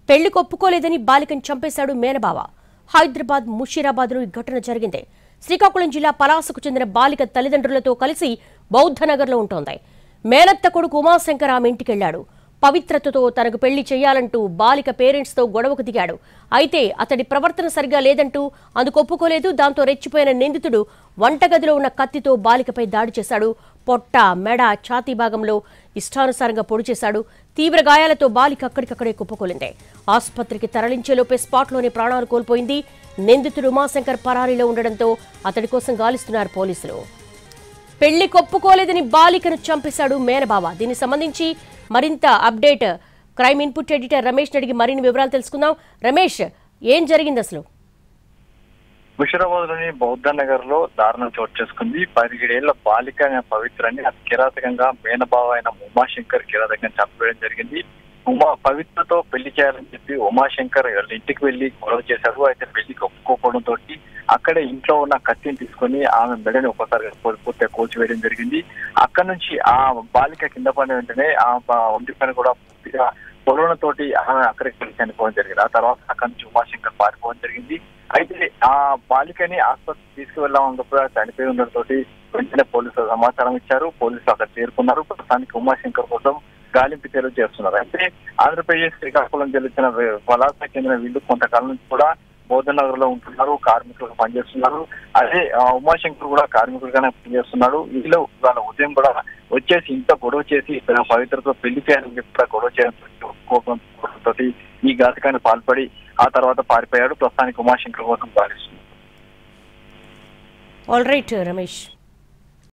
పెళ్లి కొప్పుకోలేదని బాలికను చంపేశాడు మేనబావ. హైదరాబాద్ ముషీరాబాద్లో ఈ ఘటన జరిగింది. శ్రీకాకుళం జిల్లా పలాసకు చెందిన బాలిక తల్లిదండ్రులతో కలిసి బౌద్ధనగర్లో ఉంటోంది. మేనత్త కొడుకు ఉమాశంకర్ ఆమె ఇంటికెళ్లాడు. పవిత్రతతో తనకు పెళ్లి చేయాలంటూ బాలిక పేరెంట్స్తో గొడవకు దిగాడు. అయితే అతడి ప్రవర్తన సరిగా లేదంటూ అందుకొప్పుకోలేదు. దాంతో రెచ్చిపోయిన నిందితుడు వంటగదిలో ఉన్న కత్తితో బాలికపై దాడి చేశాడు. పొట్ట, మెడ, ఛాతీ భాగంలో ఇష్టానుసారంగా పొడి చేశాడు. తీవ్ర గాయాలతో బాలిక అక్కడికక్కడే కుప్పకూలింది. ఆసుపత్రికి తరలించేలోపే స్పాట్లోనే ప్రాణాలు కోల్పోయింది. నిందితుడు ఉమాశంకర్ పరారీలో ఉండడంతో అతడి కోసం గాలిస్తున్నారు పోలీసులు. పెళ్లి కొప్పుకోలేదని బాలికను చంపేశాడు మేనబావ. దీనికి సంబంధించి మరింత update crime input editor Ramesh అడిగి మరిన్ని వివరాలు తెలుసుకుందాం. రమేష్, ఏం జరిగింది అసలు? ముషీరాబాద్ లోని బౌద్ధ నగర్ లో దారుణం చోటు చేసుకుంది. 17 ఏళ్ల బాలిక అనే పవిత్రాన్ని అతి కిరాతకంగా మేనబావ అయిన ఉమాశంకర్ కిరాతకంగా చంపేయడం జరిగింది. పవిత్రతో పెళ్లి చేయాలని చెప్పి ఉమాశంకర్ ఇంటికి వెళ్లి గొడవ చేశారు. అయితే పెళ్లికి ఒప్పుకోవడంతో అక్కడే ఇంట్లో ఉన్న కత్తిని తీసుకుని ఆమె మెడని ఒకసారి పూర్తిగా కోల్చివేయడం జరిగింది. అక్కడ నుంచి ఆ బాలిక కింద పడిన వెంటనే ఆ ఒంటి పైన కూడా పూర్తిగా పొలంతోటి ఆమె అక్కడికి చనిపోవడం జరిగింది. ఆ తర్వాత అక్కడి నుంచి ఉమాశంకర్ పారిపోవడం జరిగింది. అయితే ఆ బాలికని ఆసుపత్రికి తీసుకువెళ్లామన్నప్పుడు చనిపోయి ఉండడంతో వెంటనే పోలీసులు సమాచారం ఇచ్చారు. పోలీసులు అక్కడ చేరుకున్నారు. ప్రస్తుతానికి ఉమాశంకర్ కోసం గాలింపు చర్యలు చేస్తున్నారు. అయితే ఆంధ్రప్రదేశ్ శ్రీకాకుళం జిల్లా పలాస చెందిన వీళ్ళు కొంతకాలం నుంచి కూడా బౌద్ధనగర్ లో ఉంటున్నారు, కార్మికులుగా పనిచేస్తున్నారు. అదే ఉమాశంకర్ కూడా కార్మికులుగానే పనిచేస్తున్నాడు. వీళ్ళు వాళ్ళ ఉదయం కూడా వచ్చేసి ఇంట్లో గొడవ చేసి పవిత్రతో పెళ్లి చేయాలని చెప్పి గొడవ చేయడంతో ఈ ఘాతకాన్ని పాల్పడి ఆ తర్వాత పారిపోయాడు. ప్రస్తుతానికి ఉమాశంకర్ కోసం గాలిస్తున్నారు. All right Ramesh.